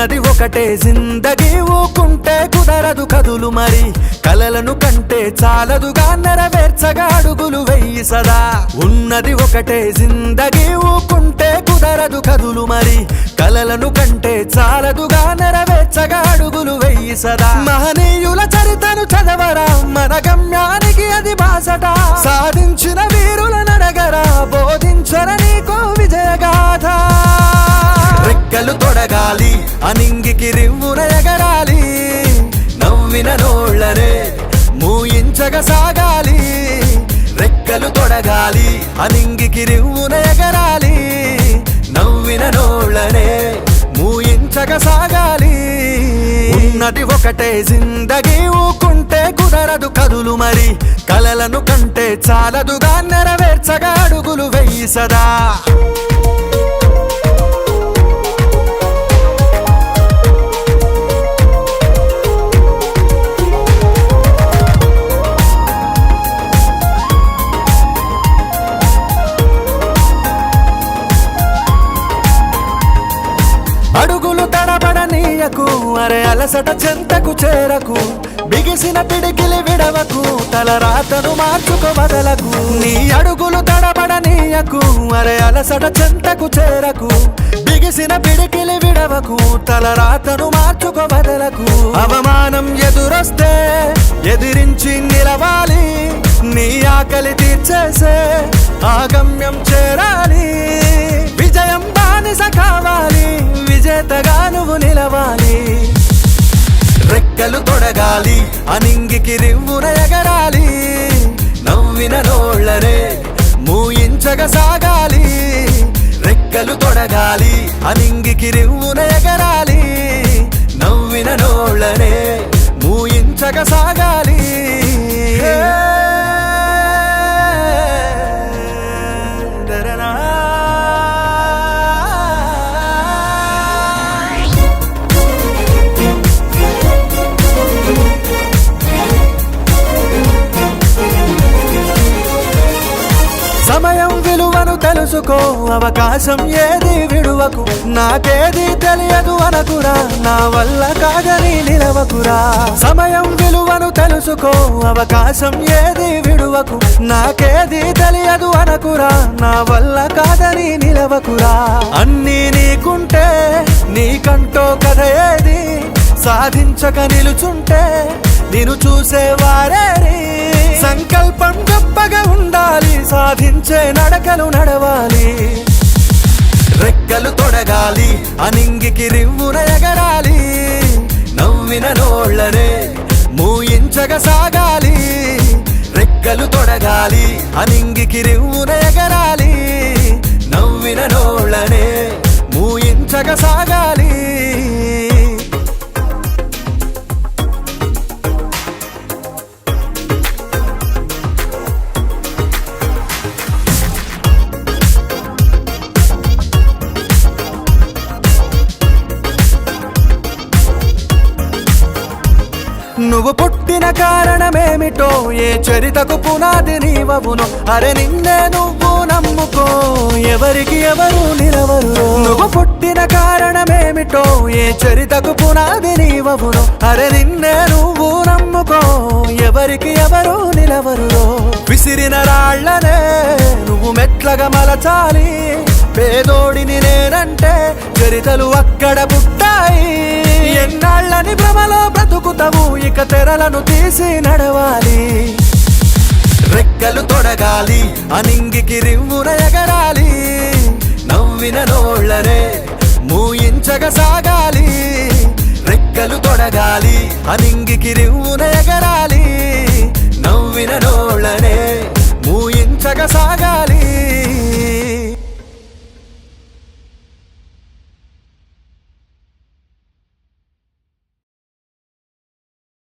ఉన్నది ఒకటే జిందగీ ఊకుంటే కుదరదు కదులు మరి కలలను కంటే చాలదుగా నెరవేర్చగా అడుగులు వెయ్యి సదా ఉన్నది ఒకటే జిందగీ ఊకుంటే కుదరదు కదులు మరి కలలను కంటే చాలదుగా నెరవేర్చగా అడుగులు వెయ్యి సదా మహనీయుల చరితను చదవరా మన గమ్యానికి అది బాసట సాధించిన వీరుల నడగరా బోధించర నీకో విజయగాథ రెక్కలు తొడగాలి అనింగికి రివ్వున ఎగరాలి నవ్విన నోళ్ళనే మూయించగ సాగాలి రెక్కలు తొడగాలి అనింగికి రివ్వున ఎగరాలి నవ్విన నోళ్ళనే మూయించగ సాగాలి ఉన్నది ఒకటే జిందగీ ఊకుంటే కుదరదు కదులు మరి కలలను కంటే చాలదుగా నెరవేర్చగా అడుగులు వెయ్యి సదా అడుగులు తడబడనీయకు అరే అలసట చెంతకు చేరకు బిగిసిన పిడికిలి విడవకు తల రాతను మార్చుకో వదలకు నీ అడుగులు తడబడనీయకు అరే అలసట చెంతకు చేరకు బిగిసిన పిడికిలి విడవకు తల రాతను మార్చుకో వదలకు అవమానం ఎదురొస్తే ఎదిరించి నిలవాలి నీ ఆకలి తీర్చేసే ఆగమ్యం చేరాలి విజయం బానిస కావాలి విజేతగా నువ్వు నిలవాలి రెక్కలు తొడగాలి అనింగికి రివ్వున ఎగరాలి నవ్విన నోళ్ళనే మూయించగ సాగాలి రెక్కలు తొడగాలి అనింగికి రివ్వున ఎగరాలి నవ్విన నోళ్ళనే మూయించగ సాగాలి సమయం విలువను తెలుసుకో అవకాశం ఏది విడువకు నాకేది తెలియదు అనకురా నా వల్ల కాదని నిలవకురా సమయం విలువను తెలుసుకో అవకాశం ఏది విడువకు నాకేది తెలియదు అనకురా నా వల్ల కాదని నిలవకురా అన్నీ నీకుంటే నీకంటో కథ ఏది సాధించక నిలుచుంటే నిన్ను చూసేవారేరి సంకల్పం గొప్పగా ఉండాలి సాధించే నడకలు నడవాలి రెక్కలు తొడగాలి అనింగికి రివ్వున ఎగరాలి నవ్విన నోళ్ళనే మూయించగ సాగాలి రెక్కలు తొడగాలి అనింగికి రివ్వున ఎగరాలి నవ్విన నోళ్ళనే మూయించగ సాగాలి నువ్వు పుట్టిన కారణమేమిటో ఏ చరితకు పునాది నీవవును అరే నిన్నే నువ్వు నమ్ముకో ఎవరికి ఎవరు నిలవరు నువ్వు పుట్టిన కారణమేమిటో ఏ చరితకు పునాది నీవవును అరే నిన్నే నువ్వు నమ్ముకో ఎవరికి ఎవరు నిలవరు విసిరిన రాళ్లనే నువ్వు మెట్లగా మలచాలి పేదోడిని నేనంటే చరితలు అక్కడ పుట్టాయి ఎన్నాళ్ళని భ్రమలో బ్రతుకుతావు ఇక తెరలను తీసి నడవాలి రెక్కలు తొడగాలి అనింగికి రివ్వున ఎగరాలి నవ్విన నోళ్ళనే మూయించగ సాగాలి రెక్కలు తొడగాలి అనింగికి రివ్వున ఎగరాలి